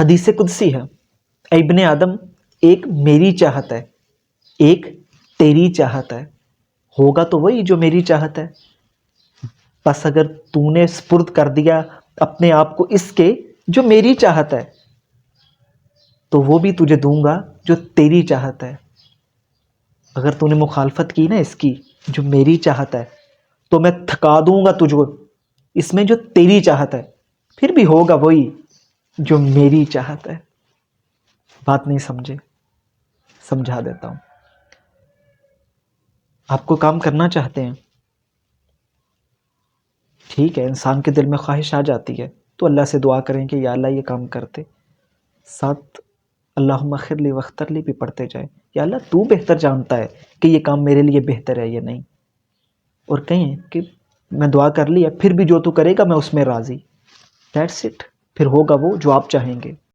حدیث قدسی ہے، اے ابن آدم ایک میری چاہت ہے، ایک تیری چاہت ہے، ہوگا تو وہی جو میری چاہت ہے، بس اگر تو نے سپرد کر دیا اپنے آپ کو اس کے جو میری چاہت ہے تو وہ بھی تجھے دوں گا جو تیری چاہت ہے۔ اگر تو نے مخالفت کی نا اس کی جو میری چاہت ہے تو میں تھکا دوں گا تجھ کو اس میں جو تیری چاہت ہے، پھر بھی ہوگا وہی جو میری چاہت ہے۔ بات نہیں سمجھے؟ سمجھا دیتا ہوں۔ آپ کو کام کرنا چاہتے ہیں، ٹھیک ہے، انسان کے دل میں خواہش آ جاتی ہے تو اللہ سے دعا کریں کہ یا اللہ یہ کام کرتے، ساتھ اللہم اغفر لی واختر لی بھی پڑھتے جائیں، یا اللہ تو بہتر جانتا ہے کہ یہ کام میرے لیے بہتر ہے یا نہیں، اور کہیں کہ میں دعا کر لی ہے پھر بھی جو تو کرے گا میں اس میں راضی، دیٹس اٹ، پھر ہوگا وہ جو آپ چاہیں گے۔